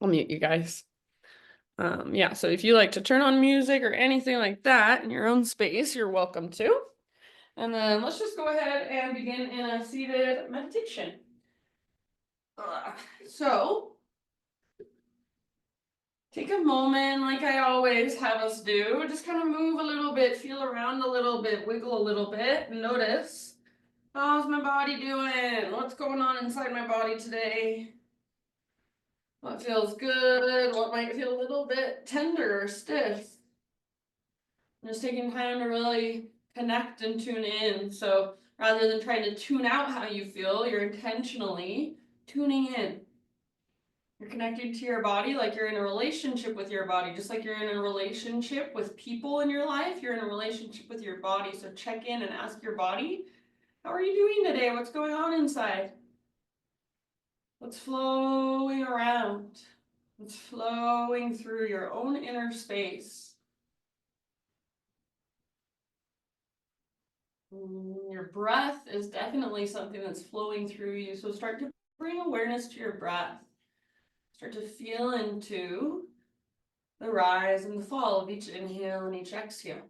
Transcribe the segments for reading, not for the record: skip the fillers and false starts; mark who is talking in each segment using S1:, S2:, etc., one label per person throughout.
S1: I'll mute you guys. Yeah, so if you like to turn on music or anything like that in your own space, you're welcome to. And then let's just go ahead and begin in a seated meditation. So take a moment, like I always have us do, just kind of move a little bit, feel around a little bit, wiggle a little bit, and notice, how's my body doing? What's going on inside my body today? What feels good? What might feel a little bit tender or stiff? Just taking time to really connect and tune in. So rather than trying to tune out how you feel, you're intentionally tuning in. You're connecting to your body like you're in a relationship with your body. Just like you're in a relationship with people in your life, you're in a relationship with your body. So check in and ask your body, how are you doing today? What's going on inside? What's flowing around? What's flowing through your own inner space? Your breath is definitely something that's flowing through you. So start to bring awareness to your breath. Start to feel into the rise and the fall of each inhale and each exhale.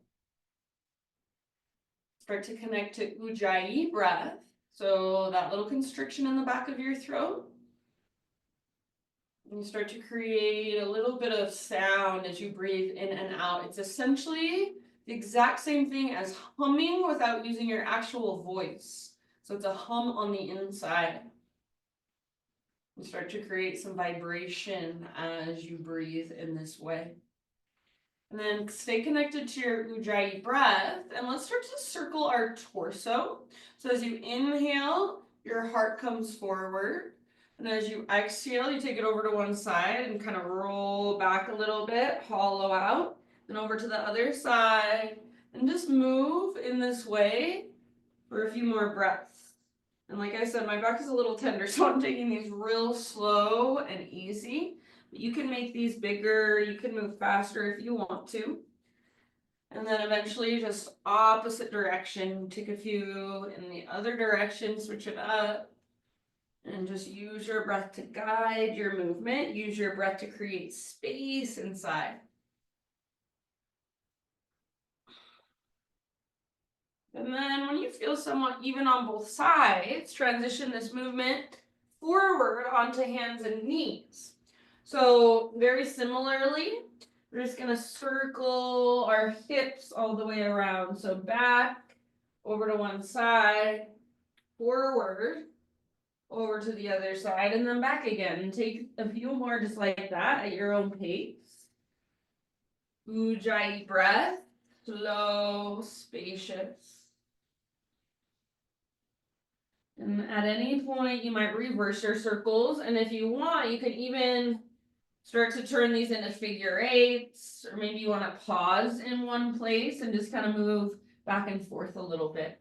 S1: Start to connect to Ujjayi breath. So that little constriction in the back of your throat. And you start to create a little bit of sound as you breathe in and out. It's essentially the exact same thing as humming without using your actual voice. So it's a hum on the inside. You start to create some vibration as you breathe in this way. And then stay connected to your Ujjayi breath. And let's start to circle our torso. So as you inhale, your heart comes forward. And as you exhale, you take it over to one side and kind of roll back a little bit, hollow out. Then over to the other side. And just move in this way for a few more breaths. And like I said, my back is a little tender, so I'm taking these real slow and easy. But you can make these bigger, you can move faster if you want to. And then eventually just opposite direction, take a few in the other direction, switch it up. And just use your breath to guide your movement. Use your breath to create space inside. And then when you feel somewhat even on both sides, transition this movement forward onto hands and knees. So very similarly, we're just going to circle our hips all the way around. So back, over to one side, forward, over to the other side, and then back again. Take a few more just like that at your own pace. Ujjayi breath, slow, spacious. And at any point, you might reverse your circles. And if you want, you can even start to turn these into figure eights, or maybe you want to pause in one place and just kind of move back and forth a little bit.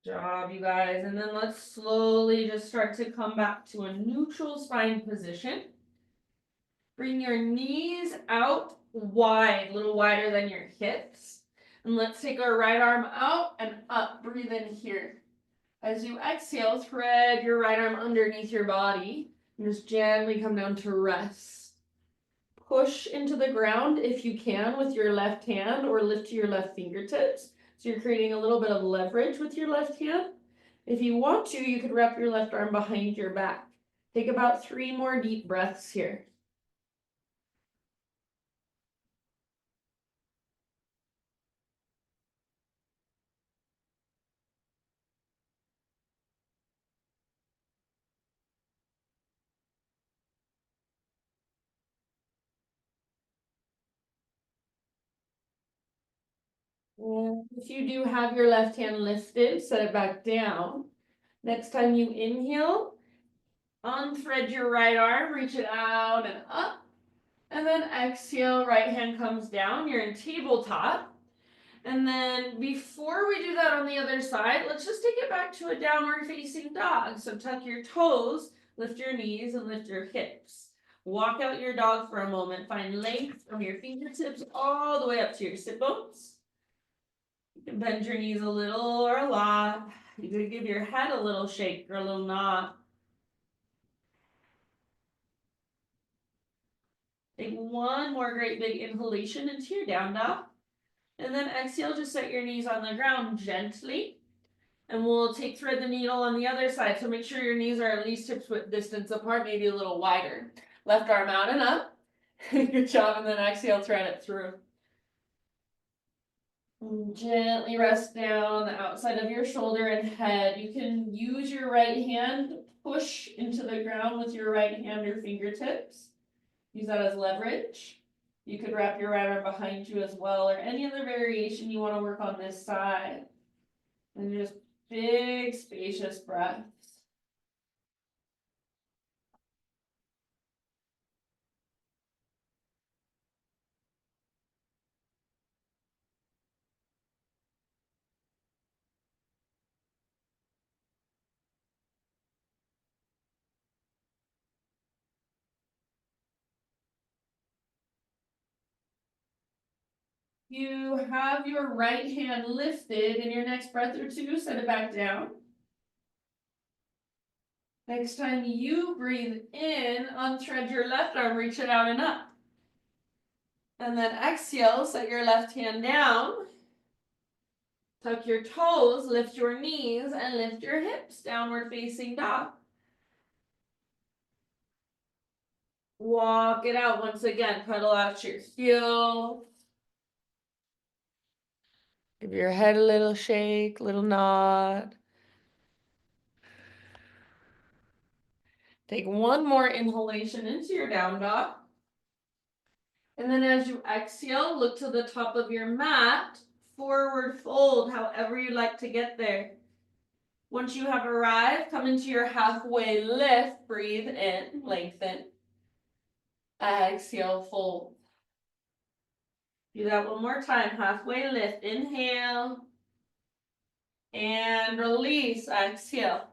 S1: Job, you guys. And then let's slowly just start to come back to a neutral spine position. Bring your knees out wide, a little wider than your hips. And let's take our right arm out and up. Breathe in here. As you exhale, thread your right arm underneath your body and just gently come down to rest. Push into the ground if you can with your left hand or lift to your left fingertips. So you're creating a little bit of leverage with your left hand. If you want to, you could wrap your left arm behind your back. Take about 3 more deep breaths here. And if you do have your left hand lifted, set it back down. Next time you inhale, unthread your right arm, reach it out and up. And then exhale, right hand comes down. You're in tabletop. And then before we do that on the other side, let's just take it back to a downward facing dog. So tuck your toes, lift your knees, and lift your hips. Walk out your dog for a moment. Find length from your fingertips all the way up to your sit bones. You can bend your knees a little or a lot. You could give your head a little shake or a little nod. Take one more great big inhalation into your down dog. And then exhale, just set your knees on the ground gently. And we'll take thread the needle on the other side. So make sure your knees are at least hips width distance apart, maybe a little wider. Left arm out and up. Good job. And then exhale, thread it through. And gently rest down on the outside of your shoulder and head. You can use your right hand to push into the ground with your right hand or fingertips. Use that as leverage. You could wrap your right arm behind you as well, or any other variation you want to work on this side. And just big, spacious breaths. You have your right hand lifted. In your next breath or two, set it back down. Next time you breathe in, unthread your left arm, reach it out and up. And then exhale, set your left hand down. Tuck your toes, lift your knees, and lift your hips, downward facing dog. Walk it out once again, pedal out your heel. Give your head a little shake, little nod. Take one more inhalation into your down dog. And then as you exhale, look to the top of your mat, forward fold, however you'd like to get there. Once you have arrived, come into your halfway lift, breathe in, lengthen. Exhale, fold. Do that one more time, halfway lift, inhale. And release, exhale.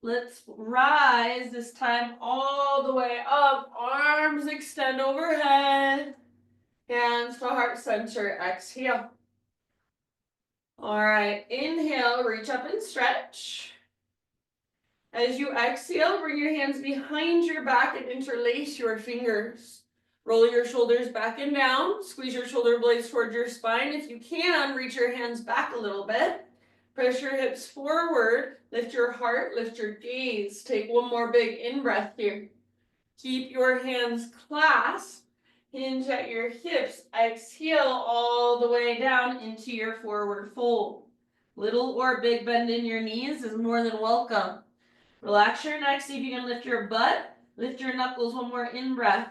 S1: Let's rise this time all the way up, arms extend overhead. Hands to heart center, exhale. All right, inhale, reach up and stretch. As you exhale, bring your hands behind your back and interlace your fingers. Roll your shoulders back and down, squeeze your shoulder blades towards your spine. If you can, reach your hands back a little bit. Press your hips forward, lift your heart, lift your gaze. Take one more big in-breath here. Keep your hands clasped. Hinge at your hips, exhale all the way down into your forward fold. Little or big bend in your knees is more than welcome. Relax your neck, see if you can lift your butt. Lift your knuckles, one more in-breath.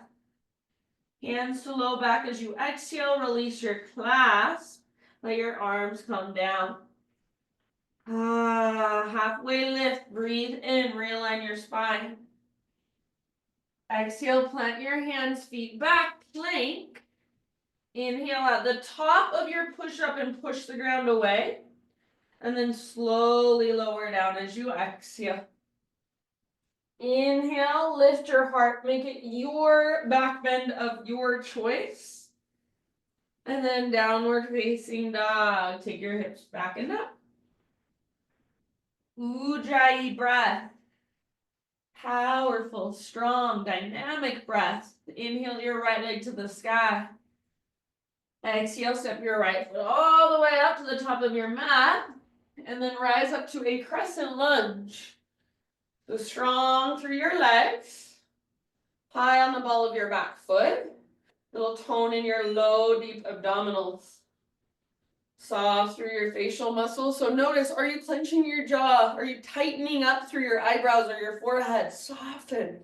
S1: Hands to low back as you exhale, release your clasp. Let your arms come down. Halfway lift, breathe in, realign your spine. Exhale, plant your hands, feet back, plank. Inhale at the top of your push-up and push the ground away. And then slowly lower down as you exhale. Inhale, lift your heart, make it your back bend of your choice. And then downward facing dog. Take your hips back and up. Ujjayi breath. Powerful, strong, dynamic breath. Inhale your right leg to the sky. Exhale, step your right foot all the way up to the top of your mat. And then rise up to a crescent lunge. So strong through your legs. High on the ball of your back foot. Little tone in your low, deep abdominals. Soft through your facial muscles. So notice, are you clenching your jaw? Are you tightening up through your eyebrows or your forehead? Soften.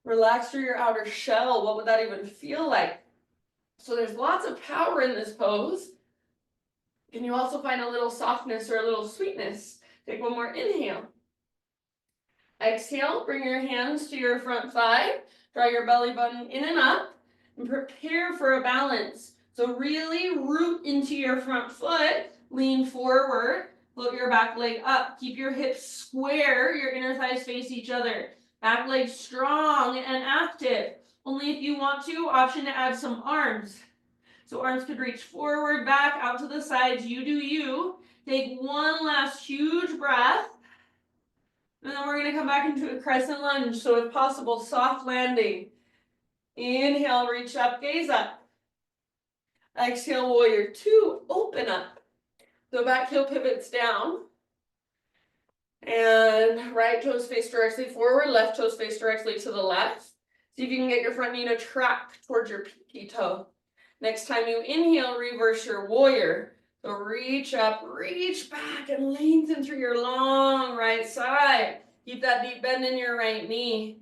S1: Relax through your outer shell. What would that even feel like? So there's lots of power in this pose. Can you also find a little softness or a little sweetness? Take one more inhale. Exhale, bring your hands to your front thigh. Draw your belly button in and up. And prepare for a balance. So really root into your front foot, lean forward, float your back leg up, keep your hips square, your inner thighs face each other. Back leg strong and active. Only if you want to, option to add some arms. So arms could reach forward, back, out to the sides. You do you. Take one last huge breath. And then we're going to come back into a crescent lunge. So if possible, soft landing. Inhale, reach up, gaze up. Exhale, warrior two, open up. So back heel pivots down. And right toes face directly forward, left toes face directly to the left. See if you can get your front knee to track towards your pinky toe. Next time you inhale, reverse your warrior. So reach up, reach back, and lengthen through your long right side. Keep that deep bend in your right knee.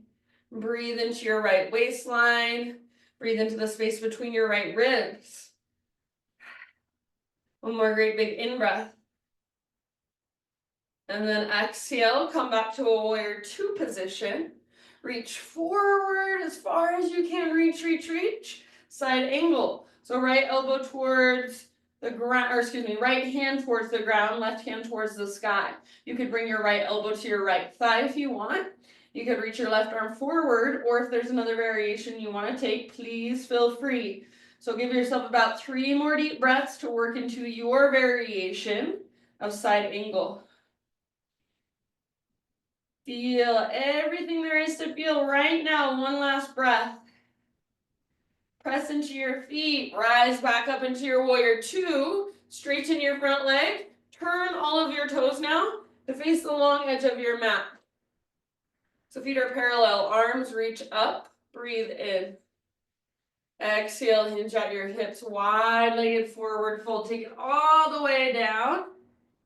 S1: Breathe into your right waistline. Breathe into the space between your right ribs. One more great big in-breath. And then exhale, come back to a warrior two position. Reach forward as far as you can, reach. Side angle. So right elbow towards the ground, or excuse me, right hand towards the ground, left hand towards the sky. You could bring your right elbow to your right thigh if you want. You could reach your left arm forward, or if there's another variation you want to take, please feel free. So give yourself about 3 more deep breaths to work into your variation of side angle. Feel everything there is to feel right now. One last breath. Press into your feet. Rise back up into your warrior two. Straighten your front leg. Turn all of your toes now to face the long edge of your mat. So feet are parallel. Arms reach up. Breathe in. Exhale, hinge at your hips. Wide-legged forward fold. Take it all the way down.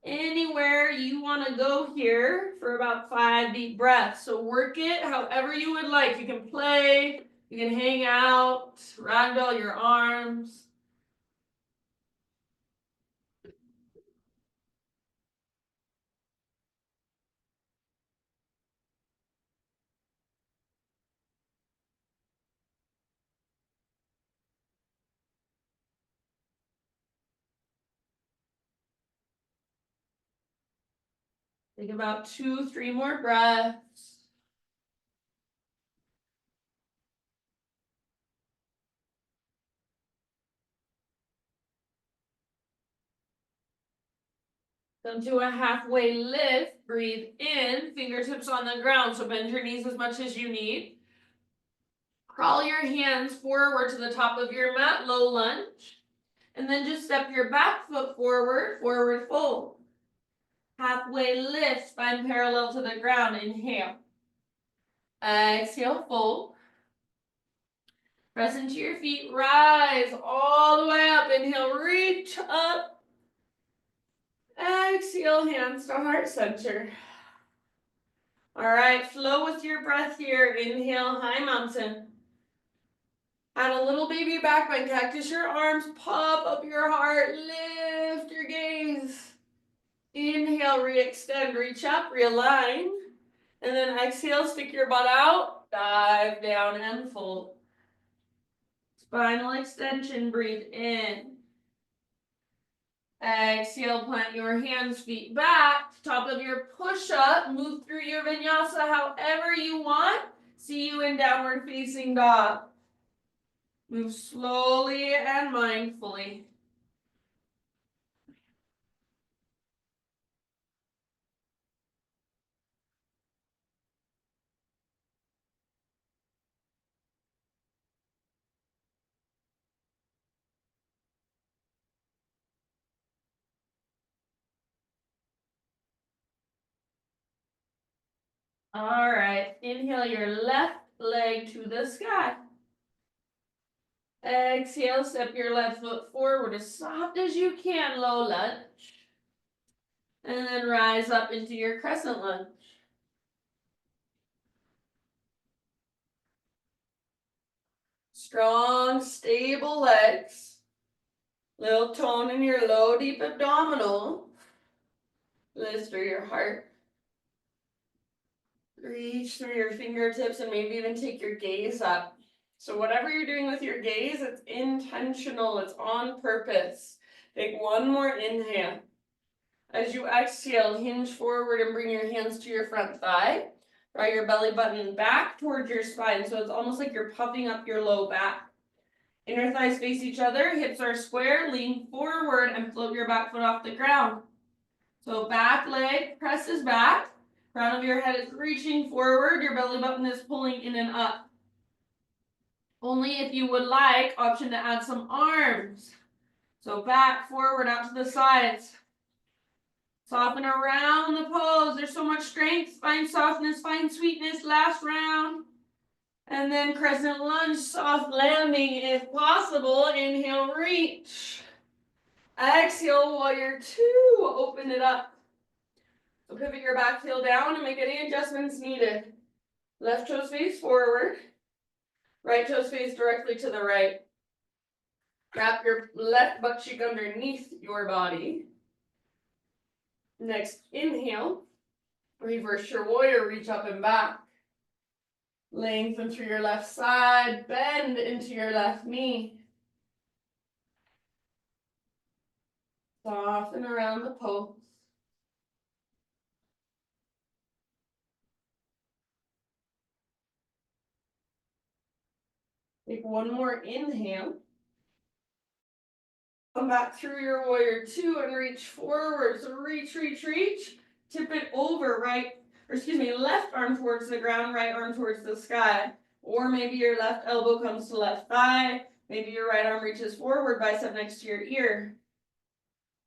S1: Anywhere you want to go here for about 5 deep breaths. So work it however you would like. You can play, you can hang out, ragdoll your arms. Take about 2, 3 more breaths. Come to a halfway lift. Breathe in, fingertips on the ground. So bend your knees as much as you need. Crawl your hands forward to the top of your mat, low lunge. And then just step your back foot forward, forward fold. Halfway lift, spine parallel to the ground. Inhale. Exhale, fold. Press into your feet, rise all the way up. Inhale, reach up. Exhale, hands to heart center. All right, flow with your breath here. Inhale, high mountain. Add a little baby back bend, cactus your arms, pop up your heart, lift your gaze. Inhale, re-extend, reach up, realign. And then exhale, stick your butt out, dive down and fold. Spinal extension, breathe in. Exhale, plant your hands, feet back, top of your push-up, move through your vinyasa however you want. See you in downward facing dog. Move slowly and mindfully. All right, inhale your left leg to the sky. Exhale, step your left foot forward as soft as you can, low lunge. And then rise up into your crescent lunge. Strong, stable legs. Little tone in your low, deep abdominal. Lift through your heart. Reach through your fingertips and maybe even take your gaze up. So whatever you're doing with your gaze, it's intentional, it's on purpose. Take one more inhale. As you exhale, hinge forward and bring your hands to your front thigh. Draw your belly button back towards your spine. So it's almost like you're puffing up your low back. Inner thighs face each other, hips are square, lean forward and float your back foot off the ground. So back leg presses back, crown of your head is reaching forward, your belly button is pulling in and up. Only if you would like, option to add some arms. So back, forward, out to the sides. Soften around the pose. There's so much strength. Find softness, find sweetness. Last round. And then crescent lunge, soft landing if possible. Inhale, reach. Exhale, warrior two. Open it up. So pivot your back heel down and make any adjustments needed. Left toes face forward. Right toes face directly to the right. Wrap your left butt cheek underneath your body. Next, inhale. Reverse your warrior, reach up and back. Lengthen through your left side, bend into your left knee. Soften around the pose. Take one more inhale. Come back through your warrior two and reach forward. So reach, reach, reach. Tip it over, left arm towards the ground, right arm towards the sky. Or maybe your left elbow comes to left thigh. Maybe your right arm reaches forward, bicep next to your ear.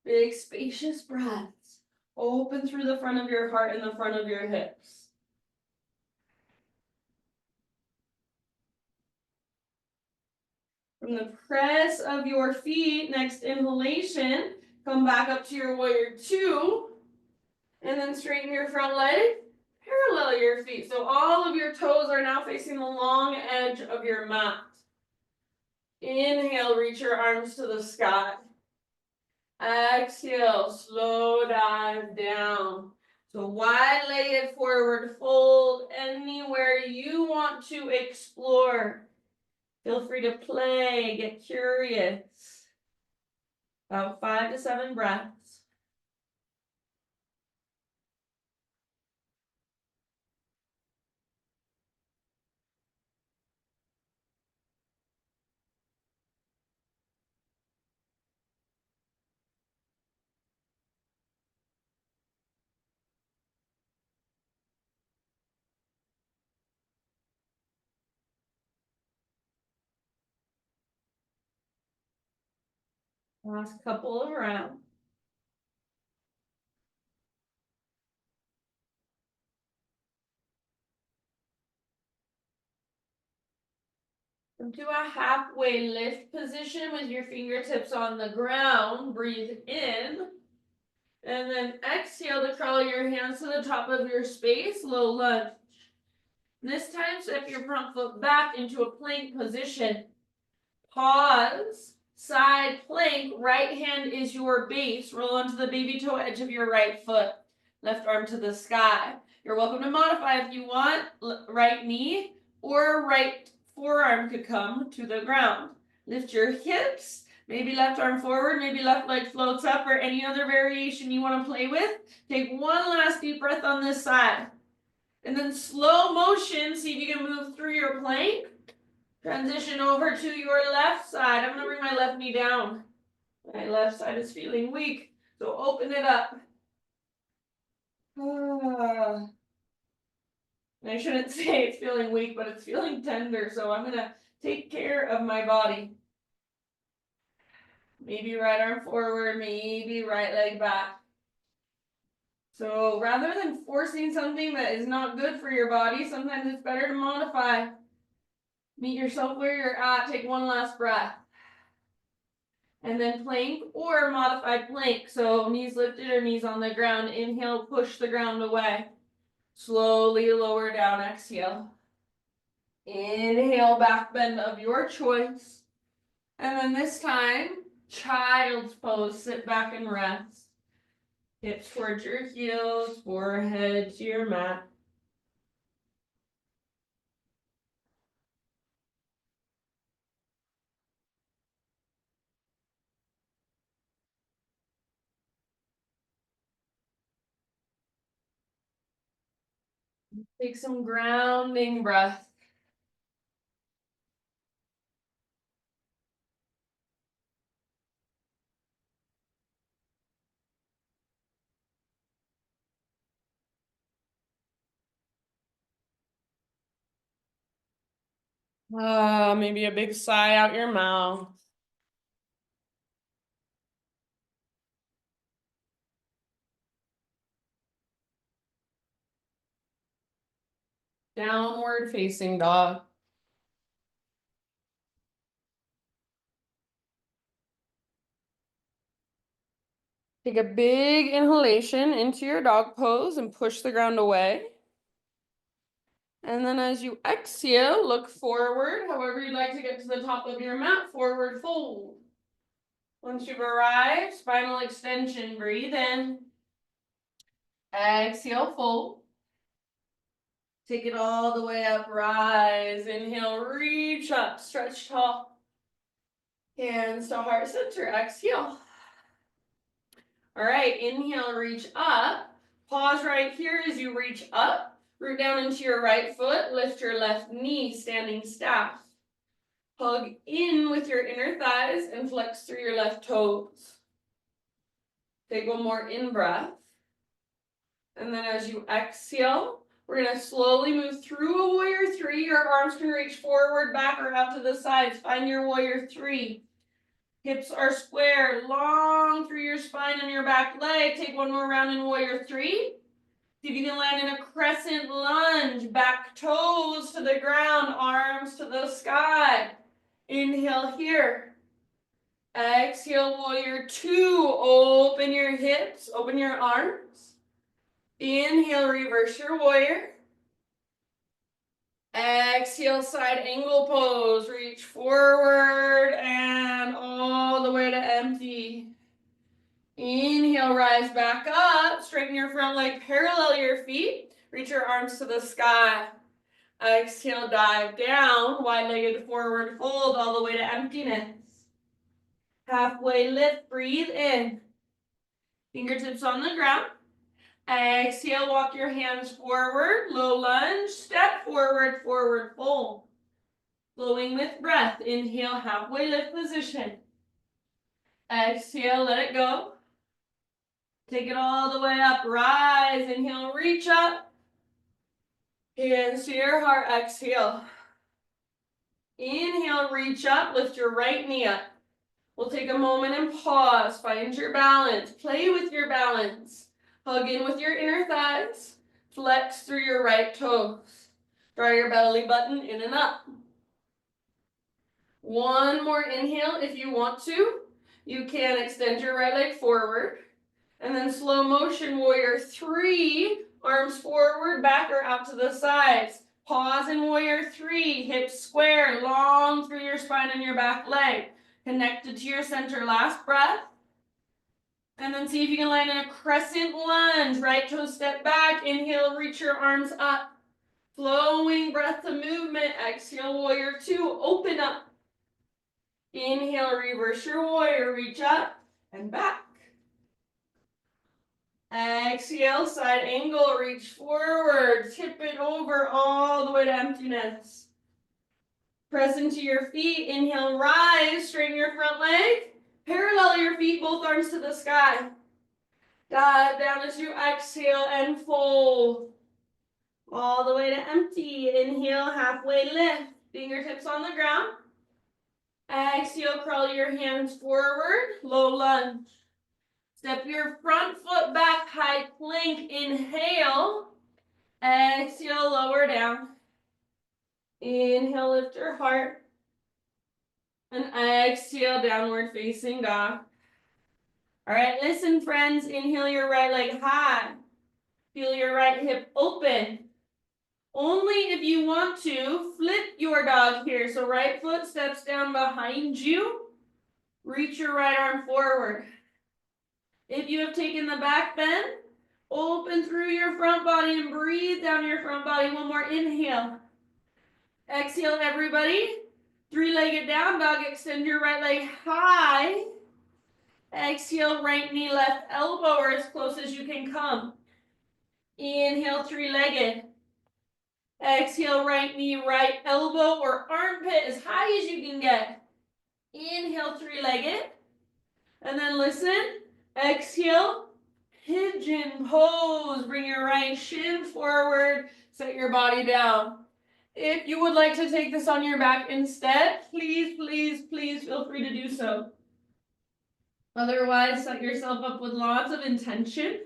S1: Big spacious breaths. Open through the front of your heart and the front of your hips. From the press of your feet, next inhalation, come back up to your warrior two. And then straighten your front leg, parallel your feet. So all of your toes are now facing the long edge of your mat. Inhale, reach your arms to the sky. Exhale, slow dive down. So wide-legged forward fold anywhere you want to explore. Feel free to play, get curious. About 5 to 7 breaths. Last couple of rounds. Do a halfway lift position with your fingertips on the ground. Breathe in. And then exhale to crawl your hands to the top of your space. Low lunge. This time, step your front foot back into a plank position. Pause. Side plank. Right hand is your base. Roll onto the baby toe edge of your right foot. Left arm to the sky. You're welcome to modify if you want. Right knee or right forearm could come to the ground. Lift your hips. Maybe left arm forward, maybe left leg floats up, or any other variation you want to play with. Take one last deep breath on this side. And then slow motion, see if you can move through your plank. Transition over to your left side. I'm going to bring my left knee down. My left side is feeling weak, so open it up. I shouldn't say it's feeling weak, but it's feeling tender, so I'm going to take care of my body. Maybe right arm forward, maybe right leg back. So rather than forcing something that is not good for your body, sometimes it's better to modify. Meet yourself where you're at, take one last breath. And then plank or modified plank. So knees lifted or knees on the ground. Inhale, push the ground away. Slowly lower down, exhale. Inhale, back bend of your choice. And then this time, child's pose, sit back and rest. Hips towards your heels, forehead to your mat. Take some grounding breath. Maybe a big sigh out your mouth. Downward facing dog. Take a big inhalation into your dog pose and push the ground away. And then as you exhale, look forward, however you'd like to get to the top of your mat, forward fold. Once you've arrived, spinal extension, breathe in. Exhale, fold. Take it all the way up, rise. Inhale, reach up, stretch tall. Hands to heart center, exhale. All right, inhale, reach up. Pause right here as you reach up. Root down into your right foot, lift your left knee, standing staff. Hug in with your inner thighs and flex through your left toes. Take one more in-breath. And then as you exhale, we're going to slowly move through a warrior three. Your arms can reach forward, back, or out to the sides. Find your warrior three. Hips are square, long through your spine and your back leg. Take one more round in warrior three. See if you can land in a crescent lunge. Back toes to the ground, arms to the sky. Inhale here. Exhale, warrior two. Open your hips, open your arms. Inhale, reverse your warrior. Exhale, side angle pose. Reach forward and all the way to empty. Inhale, rise back up. Straighten your front leg, parallel your feet. Reach your arms to the sky. Exhale, dive down. Wide-legged forward fold all the way to emptiness. Halfway lift, breathe in. Fingertips on the ground. Exhale, walk your hands forward, low lunge, step forward, forward fold. Flowing with breath, inhale, halfway lift position. Exhale, let it go. Take it all the way up, rise, inhale, reach up. Hands to your heart, exhale. Inhale, reach up, lift your right knee up. We'll take a moment and pause, find your balance, play with your balance. Hug in with your inner thighs, flex through your right toes. Draw your belly button in and up. One more inhale if you want to. You can extend your right leg forward. And then slow motion warrior three, arms forward, back or out to the sides. Pause in warrior three, hips square, long through your spine and your back leg. Connected to your center, last breath. And then see if you can land in a crescent lunge. Right toe step back, inhale, reach your arms up. Flowing breath to movement, exhale, warrior two, open up. Inhale, reverse your warrior, reach up and back. Exhale, side angle, reach forward, tip it over all the way to emptiness. Press into your feet, inhale, rise, straighten your front leg. Parallel your feet, both arms to the sky. Dive down as you exhale and fold. All the way to empty. Inhale, halfway lift. Fingertips on the ground. Exhale, crawl your hands forward, low lunge. Step your front foot back, high plank. Inhale. Exhale, lower down. Inhale, lift your heart. And exhale, downward facing dog. All right, listen, friends. Inhale your right leg high. Feel your right hip open. Only if you want to, flip your dog here. So right foot steps down behind you. Reach your right arm forward. If you have taken the back bend, open through your front body and breathe down your front body. One more inhale. Exhale, everybody. Three-legged down dog. Extend your right leg high. Exhale, right knee, left elbow, or as close as you can come. Inhale, three-legged. Exhale, right knee, right elbow or armpit as high as you can get. Inhale, three-legged. And then listen. Exhale, pigeon pose. Bring your right shin forward. Set your body down. If you would like to take this on your back instead, please, please, please feel free to do so. Otherwise, set yourself up with lots of intention.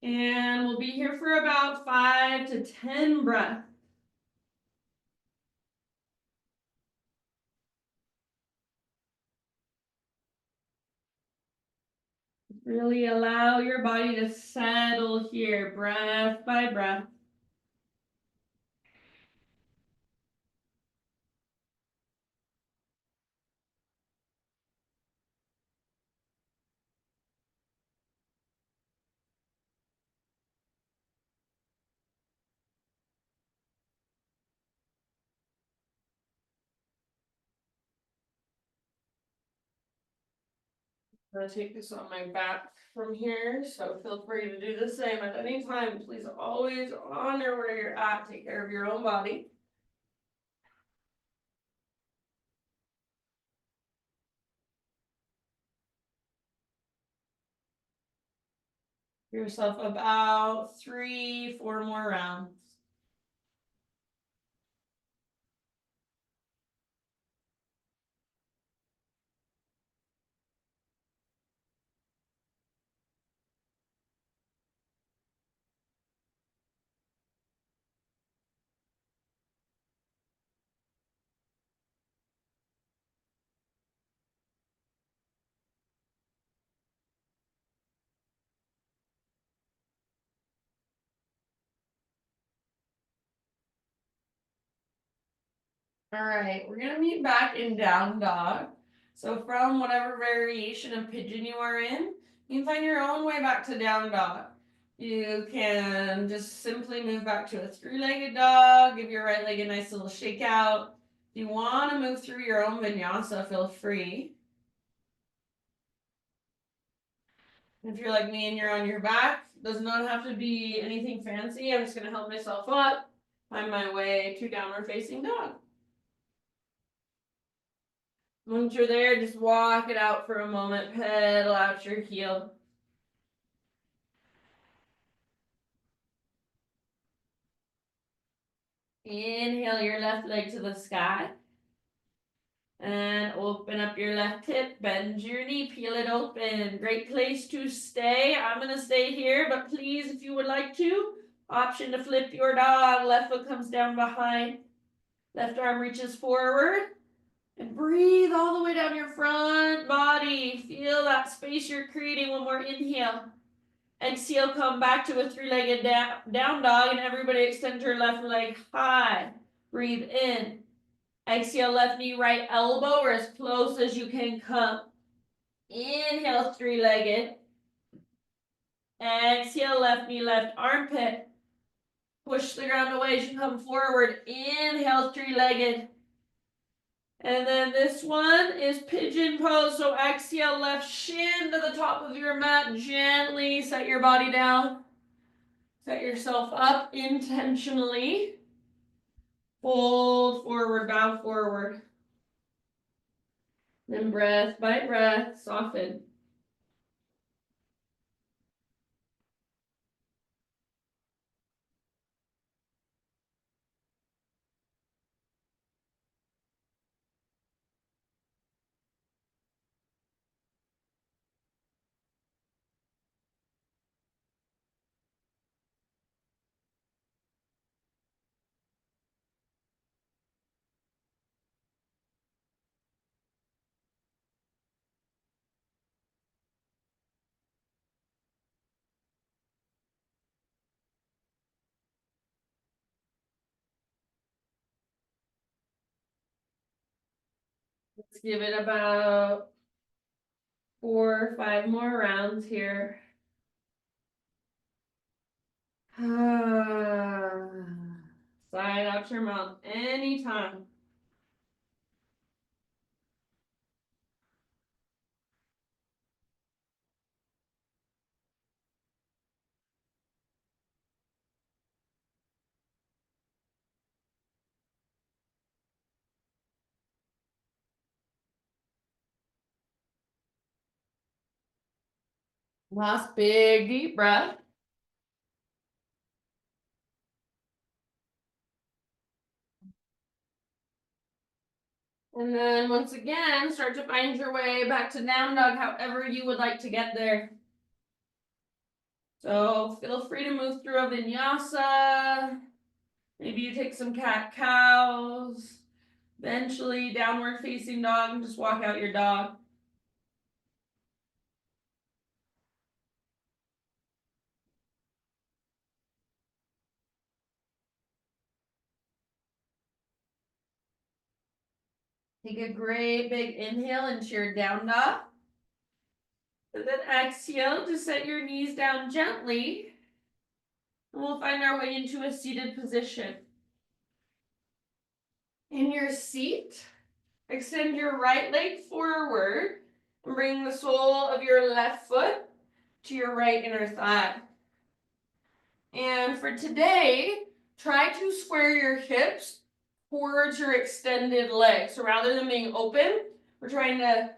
S1: And we'll be here for about 5 to 10 breaths. Really allow your body to settle here, breath by breath. I'm going to take this on my back from here, so feel free to do the same at any time. Please always honor where you're at. Take care of your own body. Give yourself about 3, 4 more rounds. All right, we're gonna meet back in down dog. So from whatever variation of pigeon you are in, you can find your own way back to down dog. You can just simply move back to a three-legged dog, give your right leg a nice little shake out. If you want to move through your own vinyasa, feel free. If you're like me and you're on your back, does not have to be anything fancy. I'm just gonna help myself up, find my way to downward facing dog. Once you're there, just walk it out for a moment, pedal out your heel. Inhale your left leg to the sky. And open up your left hip, bend your knee, peel it open. Great place to stay. I'm going to stay here, but please, if you would like to, option to flip your dog. Left foot comes down behind. Left arm reaches forward. And breathe all the way down your front body. Feel that space you're creating one more inhale. Exhale, come back to a three-legged down dog, and everybody extend your left leg high. Breathe in. Exhale, left knee, right elbow, or as close as you can come. Inhale, three-legged. Exhale, left knee, left armpit. Push the ground away as you come forward. Inhale, three-legged. And then this one is pigeon pose. So exhale, left shin to the top of your mat. Gently set your body down. Set yourself up intentionally. Fold forward, bow forward. Then breath by breath, soften. Let's give it about 4 or 5 more rounds here. Side out your mouth anytime. Last big deep breath. And then once again, start to find your way back to down dog, however you would like to get there. So feel free to move through a vinyasa. Maybe you take some cat cows. Eventually, downward facing dog, and just walk out your dog. Take a great big inhale into your down dog. And then exhale to set your knees down gently. And we'll find our way into a seated position. In your seat, extend your right leg forward and bring the sole of your left foot to your right inner thigh. And for today, try to square your hips towards your extended legs. So rather than being open, we're trying to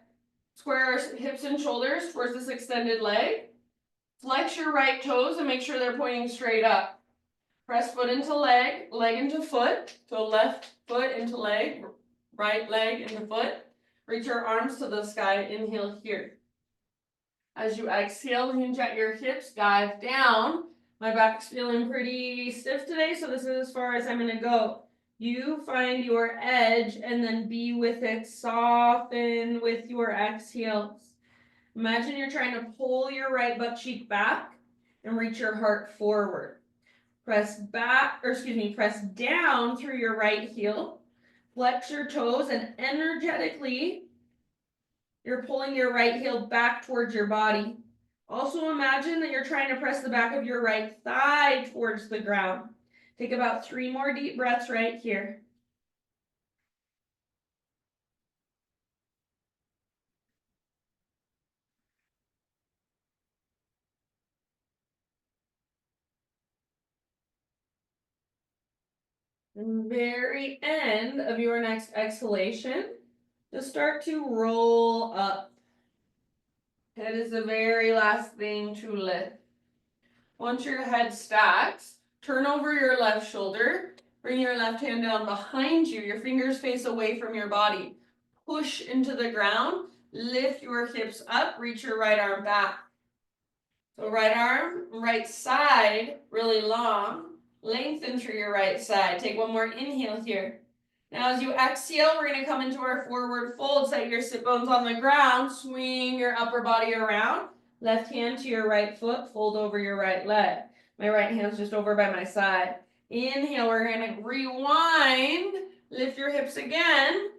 S1: square our hips and shoulders towards this extended leg. Flex your right toes and make sure they're pointing straight up. Press foot into leg, leg into foot. So left foot into leg, right leg into foot. Reach your arms to the sky, inhale here. As you exhale, hinge at your hips, dive down. My back's feeling pretty stiff today, so this is as far as I'm gonna go. You find your edge and then be with it. Soften with your exhales. Imagine you're trying to pull your right butt cheek back and reach your heart forward. Press down through your right heel. Flex your toes and energetically, you're pulling your right heel back towards your body. Also imagine that you're trying to press the back of your right thigh towards the ground. Take about 3 more deep breaths right here. And very end of your next exhalation, just start to roll up. Head is the very last thing to lift. Once your head stacks, turn over your left shoulder, bring your left hand down behind you, your fingers face away from your body. Push into the ground, lift your hips up, reach your right arm back. So right arm, right side, really long, lengthen through your right side. Take one more inhale here. Now as you exhale, we're gonna come into our forward fold, set your sit bones on the ground, swing your upper body around, left hand to your right foot, fold over your right leg. My right hand's just over by my side. Inhale, we're gonna rewind, lift your hips again.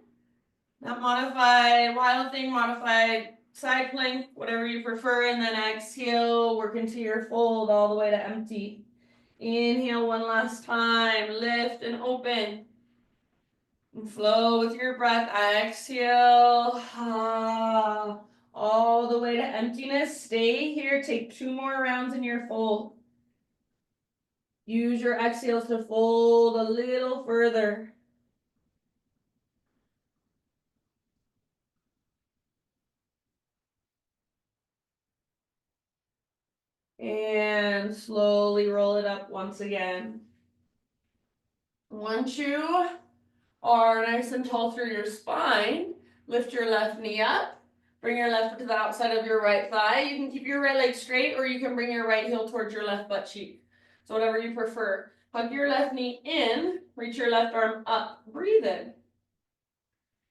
S1: That modified wild thing, modified side plank, whatever you prefer, and then exhale, work into your fold all the way to empty. Inhale one last time, lift and open. And flow with your breath, exhale, all the way to emptiness. Stay here, take 2 more rounds in your fold. Use your exhales to fold a little further. And slowly roll it up once again. Once you are nice and tall through your spine, lift your left knee up, bring your left foot to the outside of your right thigh. You can keep your right leg straight or you can bring your right heel towards your left butt cheek. So whatever you prefer. Hug your left knee in, reach your left arm up, breathe in.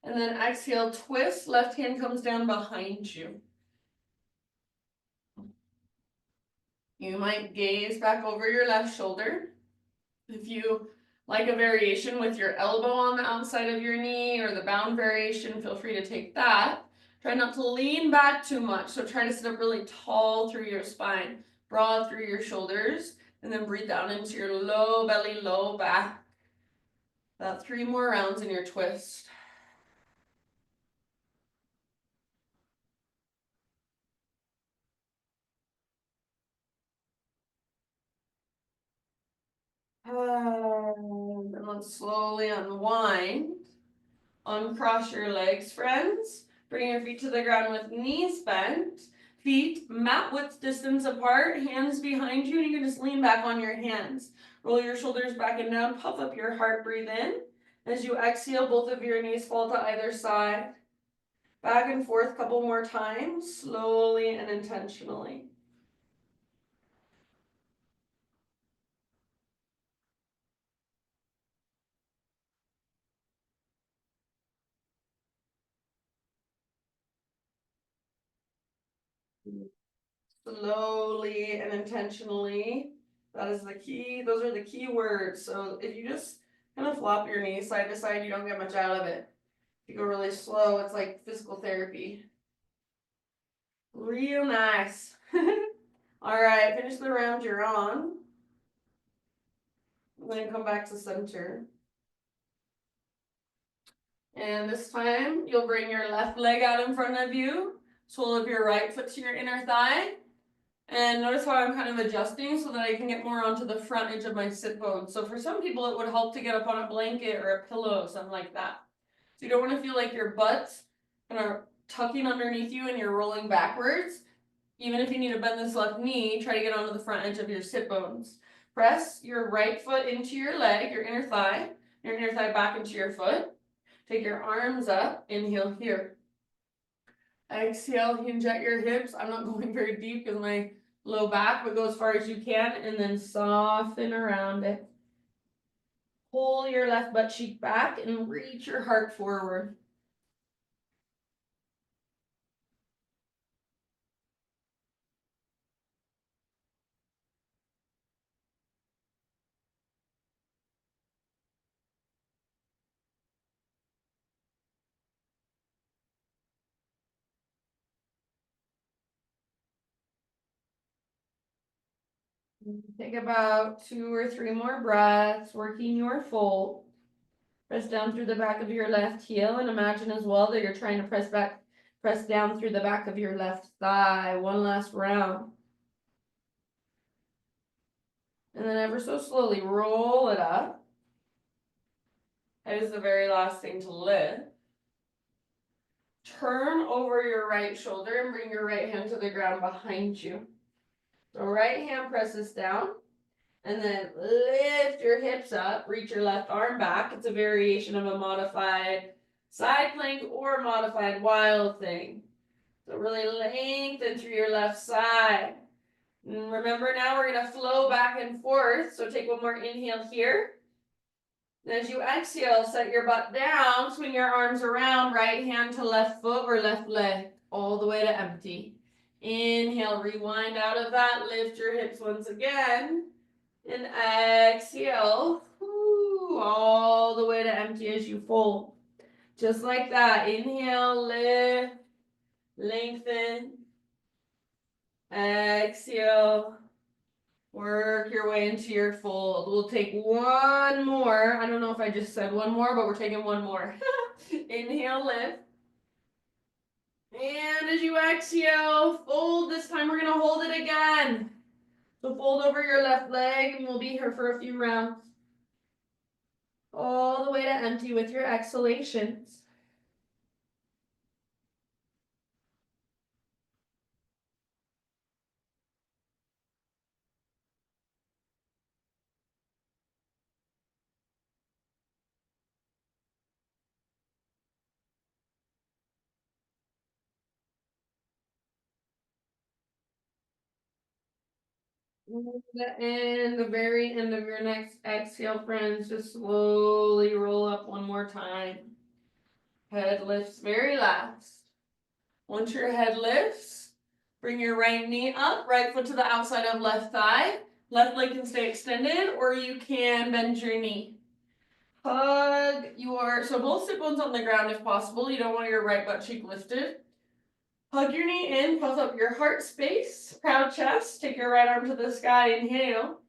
S1: And then exhale, twist, left hand comes down behind you. You might gaze back over your left shoulder. If you like a variation with your elbow on the outside of your knee or the bound variation, feel free to take that. Try not to lean back too much. So try to sit up really tall through your spine, broad through your shoulders, and then breathe down into your low belly, low back. About 3 more rounds in your twist. And let's slowly unwind. Uncross your legs, friends. Bring your feet to the ground with knees bent. Feet mat width distance apart, hands behind you, and you can just lean back on your hands. Roll your shoulders back and down, puff up your heart, breathe in. As you exhale, both of your knees fall to either side. Back and forth a couple more times, slowly and intentionally. Slowly and intentionally. That is the key. Those are the key words. So if you just kind of flop your knees side to side, you don't get much out of it. If you go really slow, it's like physical therapy. Real nice. All right, finish the round you're on. And then come back to center. And this time, you'll bring your left leg out in front of you. Sole of your right foot to your inner thigh. And notice how I'm kind of adjusting so that I can get more onto the front edge of my sit bone. So for some people, it would help to get up on a blanket or a pillow, something like that. So you don't want to feel like your butt's kind of tucking underneath you and you're rolling backwards. Even if you need to bend this left knee, try to get onto the front edge of your sit bones. Press your right foot into your leg, your inner thigh back into your foot. Take your arms up, inhale here. Exhale, hinge at your hips. I'm not going very deep because my low back, but go as far as you can, and then soften around it. Pull your left butt cheek back and reach your heart forward. Take about 2 or 3 more breaths, working your fold. Press down through the back of your left heel and imagine as well that you're trying to press down through the back of your left thigh. One last round. And then ever so slowly roll it up. That is the very last thing to lift. Turn over your right shoulder and bring your right hand to the ground behind you. So right hand presses down. And then lift your hips up, reach your left arm back. It's a variation of a modified side plank or modified wild thing. So really lengthen through your left side. And remember now we're going to flow back and forth. So take one more inhale here. And as you exhale, set your butt down, swing your arms around, right hand to left foot or left leg, all the way to empty. Inhale, rewind out of that, lift your hips once again. And exhale, all the way to empty as you fold. Just like that. Inhale, lift, lengthen. Exhale, work your way into your fold. We'll take one more. I don't know if I just said one more, but we're taking one more. Inhale, lift. And as you exhale, fold. This time we're going to hold it again. So fold over your left leg and we'll be here for a few rounds. All the way to empty with your exhalations. And the very end of your next exhale, friends, just slowly roll up one more time. Head lifts very last. Once your head lifts, bring your right knee up, right foot to the outside of left thigh. Left leg can stay extended, or you can bend your knee. Hug so both sit bones on the ground if possible. You don't want your right butt cheek lifted. Hug your knee in, puff up your heart space, proud chest, take your right arm to the sky, inhale.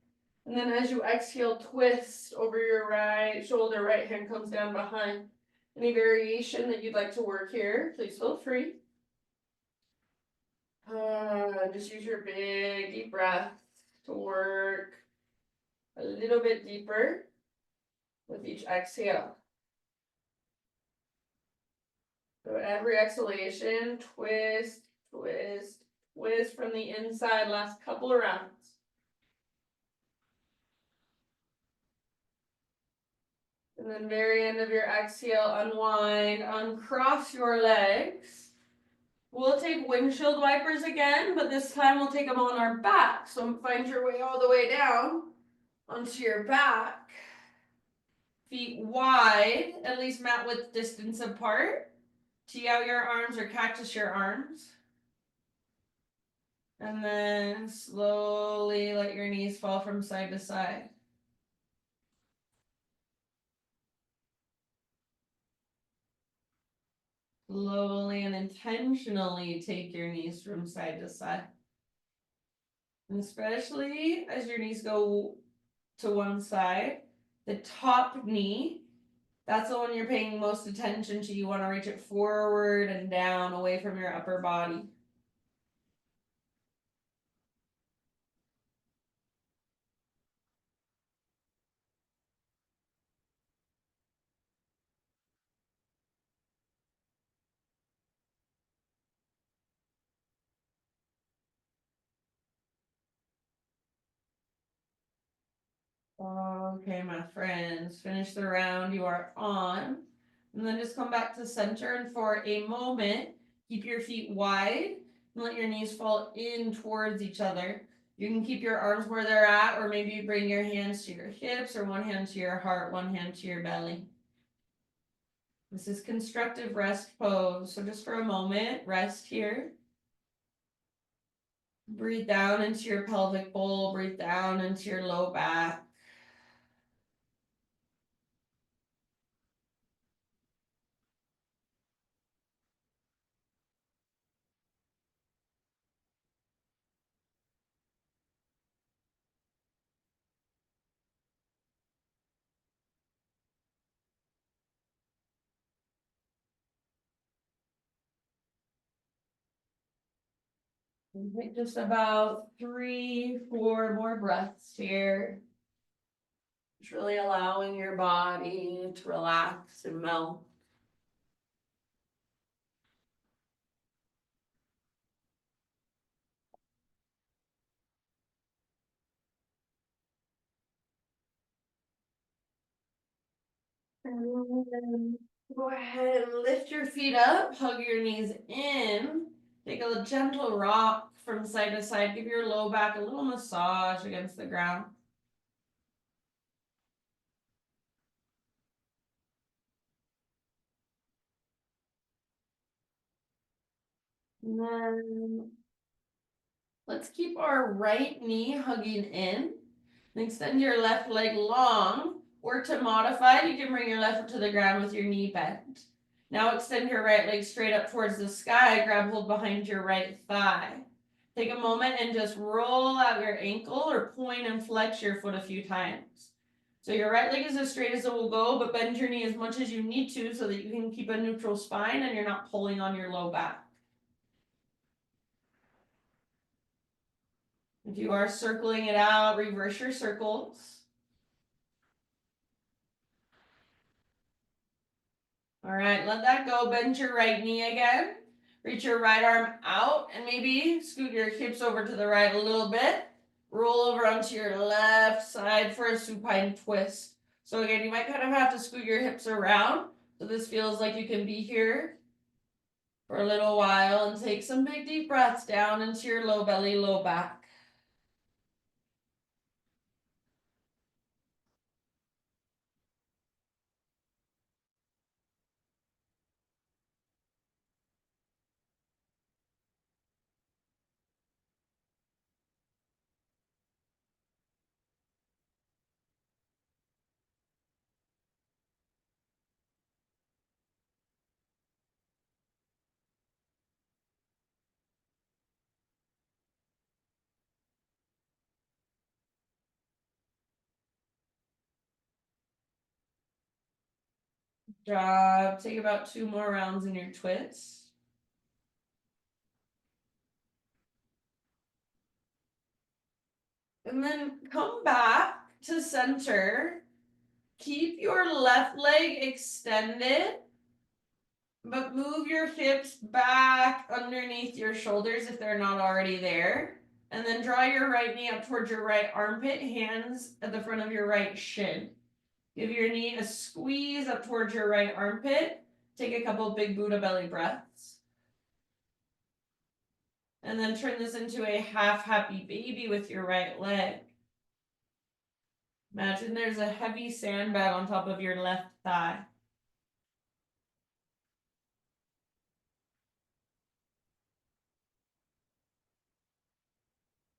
S1: And then as you exhale, twist over your right shoulder, right hand comes down behind. Any variation that you'd like to work here, please feel free. Just use your big deep breath to work a little bit deeper with each exhale. So every exhalation, twist, twist, Whiz from the inside, last couple of rounds. And then very end of your exhale, unwind, uncross your legs. We'll take windshield wipers again, but this time we'll take them on our back. So find your way all the way down onto your back. Feet wide, at least mat width distance apart. Tee out your arms or cactus your arms. And then slowly let your knees fall from side to side. Slowly and intentionally take your knees from side to side. And especially as your knees go to one side, the top knee, that's the one you're paying most attention to. You want to reach it forward and down away from your upper body. Okay, my friends, finish the round you are on. And then just come back to center, and for a moment, keep your feet wide and let your knees fall in towards each other. You can keep your arms where they're at, or maybe bring your hands to your hips, or one hand to your heart, one hand to your belly. This is constructive rest pose. So just for a moment, rest here. Breathe down into your pelvic bowl, breathe down into your low back. Take just about 3-4 more breaths here. Just really allowing your body to relax and melt. And then go ahead and lift your feet up, hug your knees in. Take a gentle rock from side to side. Give your low back a little massage against the ground. And then let's keep our right knee hugging in. And extend your left leg long. Or to modify, you can bring your left foot to the ground with your knee bent. Now extend your right leg straight up towards the sky. Grab hold behind your right thigh. Take a moment and just roll out your ankle or point and flex your foot a few times. So your right leg is as straight as it will go, but bend your knee as much as you need to so that you can keep a neutral spine and you're not pulling on your low back. If you are circling it out, reverse your circles. All right, let that go. Bend your right knee again. Reach your right arm out and maybe scoot your hips over to the right a little bit. Roll over onto your left side for a supine twist. So again, you might kind of have to scoot your hips around. So this feels like you can be here for a little while and take some big deep breaths down into your low belly, low back. Good job. Take about 2 more rounds in your twist. And then come back to center. Keep your left leg extended. but move your hips back underneath your shoulders if they're not already there. And then draw your right knee up towards your right armpit, hands at the front of your right shin. Give your knee a squeeze up towards your right armpit. Take a couple big Buddha belly breaths. And then turn this into a half happy baby with your right leg. Imagine there's a heavy sandbag on top of your left thigh.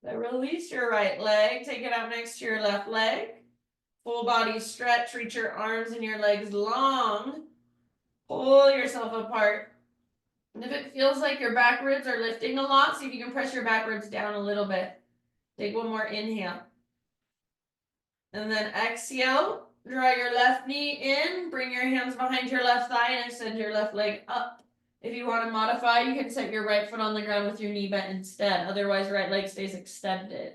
S1: Then release your right leg. Take it out next to your left leg. Full body stretch. Reach your arms and your legs long. Pull yourself apart. And if it feels like your back ribs are lifting a lot, see if you can press your back ribs down a little bit. Take one more inhale. And then exhale. Draw your left knee in. Bring your hands behind your left thigh and extend your left leg up. If you want to modify, you can set your right foot on the ground with your knee bent instead. Otherwise, right leg stays extended.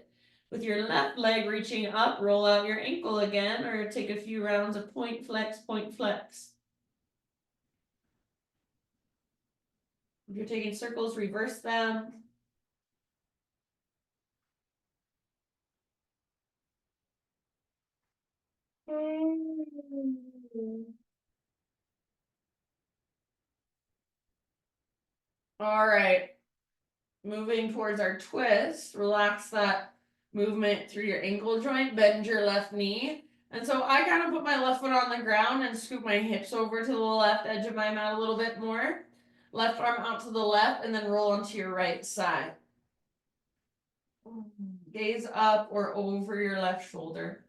S1: With your left leg reaching up, roll out your ankle again, or take a few rounds of point flex, point flex. If you're taking circles, reverse them. All right. Moving towards our twist, relax that movement through your ankle joint, bend your left knee. And so I kind of put my left foot on the ground and scoop my hips over to the left edge of my mat a little bit more. Left arm out to the left and then roll onto your right side. Gaze up or over your left shoulder.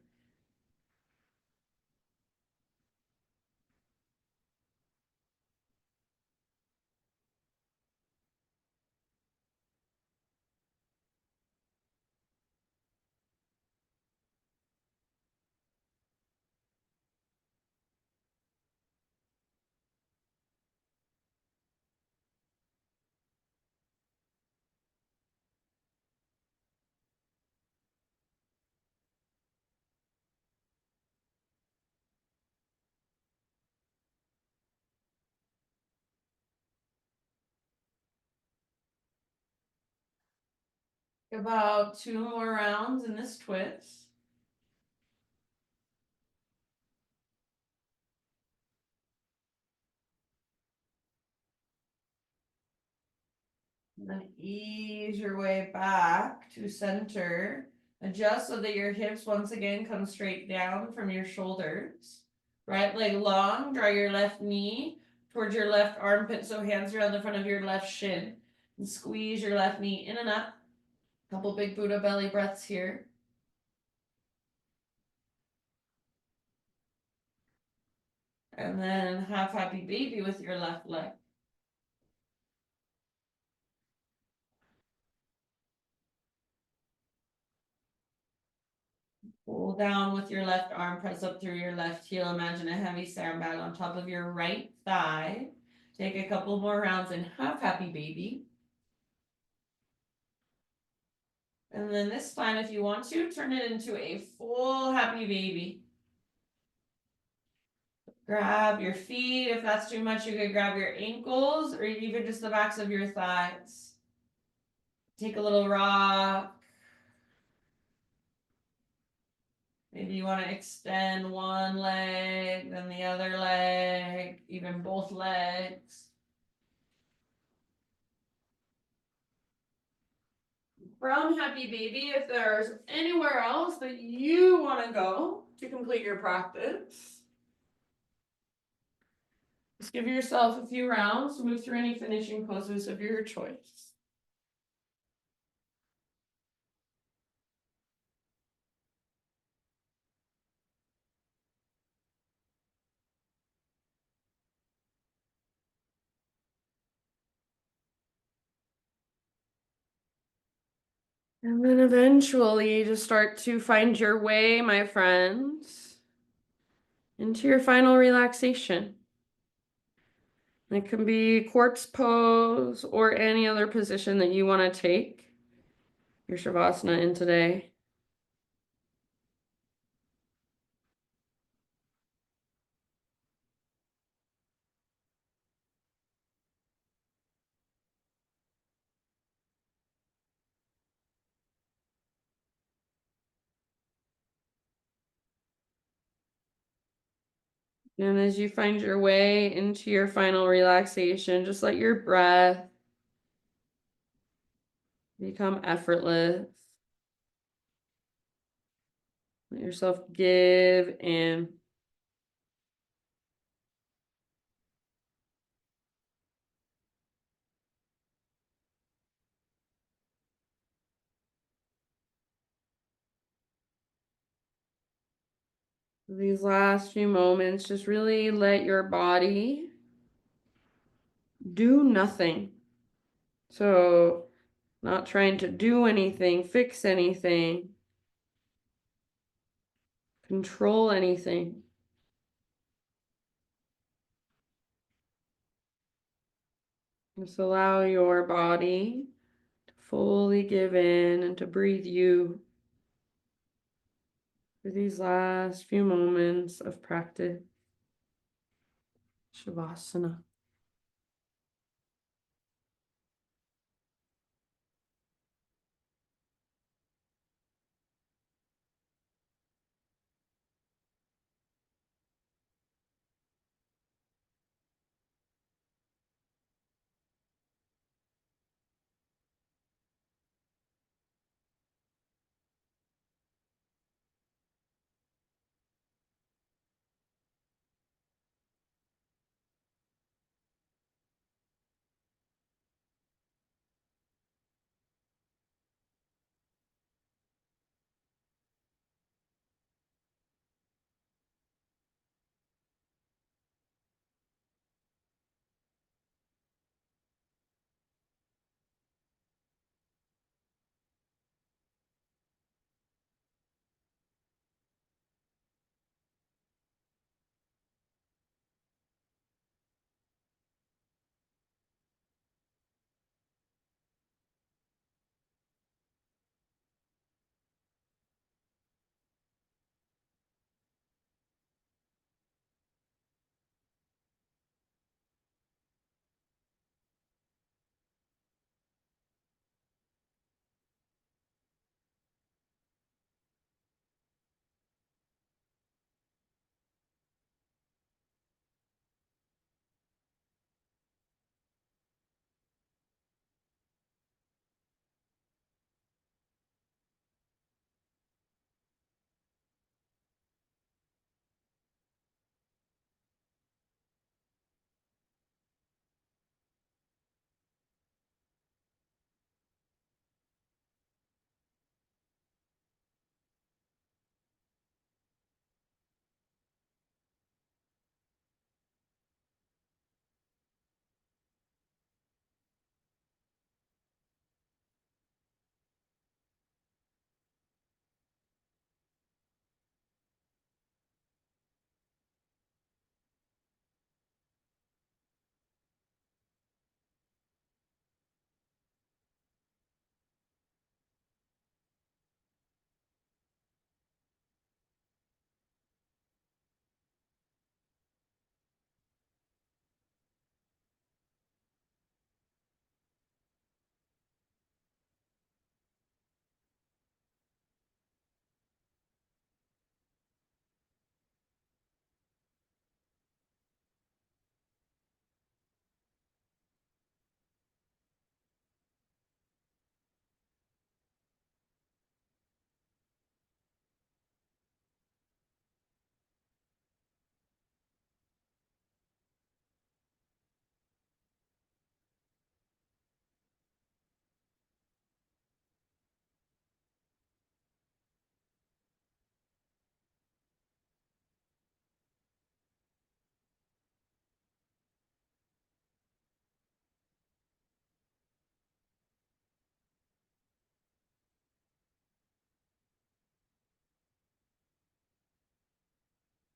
S1: About 2 more rounds in this twist. And then ease your way back to center. Adjust so that your hips once again come straight down from your shoulders. Right leg long, draw your left knee towards your left armpit so hands around the front of your left shin. And squeeze your left knee in and up. Couple big Buddha belly breaths here. And then half happy baby with your left leg. Pull down with your left arm, press up through your left heel. Imagine a heavy sandbag on top of your right thigh. Take a couple more rounds in half happy baby. And then this time, if you want to, turn it into a full happy baby. Grab your feet. If that's too much, you could grab your ankles or even just the backs of your thighs. Take a little rock. Maybe you want to extend one leg, then the other leg, even both legs. From happy baby, if there's anywhere else that you want to go to complete your practice, just give yourself a few rounds to move through any finishing poses of your choice. And then eventually just start to find your way, my friends, into your final relaxation. It can be corpse pose or any other position that you want to take your Shavasana in today. And as you find your way into your final relaxation, just let your breath become effortless. Let yourself give in. These last few moments, just really let your body do nothing. So, not trying to do anything, fix anything, control anything. Just allow your body to fully give in and to breathe you for these last few moments of practice. Shavasana.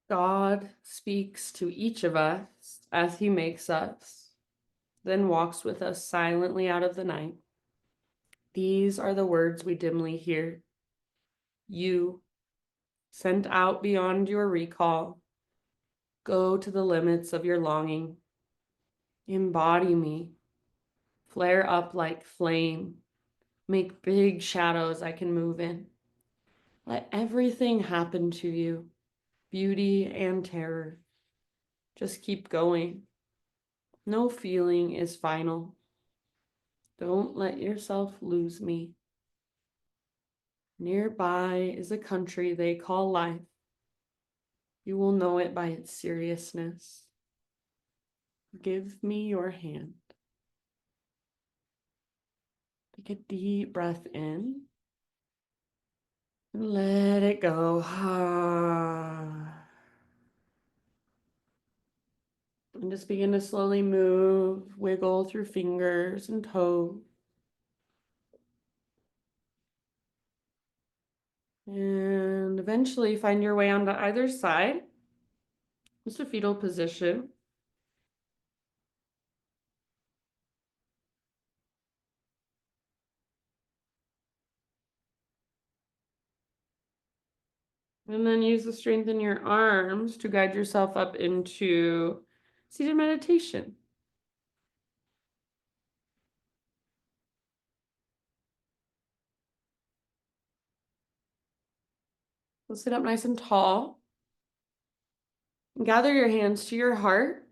S1: God speaks to each of us as he makes us, then walks with us silently out of the night. These are the words we dimly hear. You, sent out beyond your recall, go to the limits of your longing. Embody me, flare up like flame, make big shadows I can move in. Let everything happen to you, beauty and terror. Just keep going. No feeling is final. Don't let yourself lose me. Nearby is a country they call life. You will know it by its seriousness. Give me your hand. Take a deep breath in. And let it go. And just begin to slowly move, wiggle through fingers and toes. And eventually find your way onto either side. Just a fetal position. And then use the strength in your arms to guide yourself up into seated meditation. So sit up nice and tall. And gather your hands to your heart.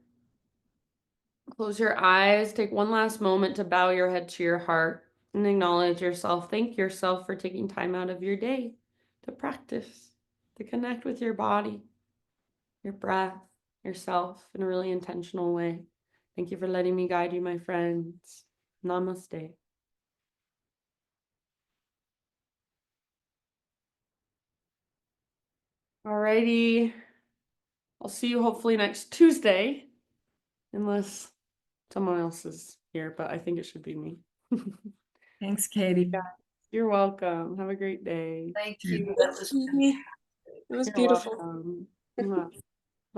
S1: Close your eyes. Take one last moment to bow your head to your heart and acknowledge yourself. Thank yourself for taking time out of your day to practice, to connect with your body, your breath, yourself in a really intentional way. Thank you for letting me guide you, my friends. Namaste. Alrighty. I'll see you hopefully next Tuesday, unless someone else is here, but I think it should be me.
S2: Thanks, Katie.
S1: You're welcome. Have a great day.
S2: Thank you.
S3: It was beautiful.
S1: You're welcome. Mwah.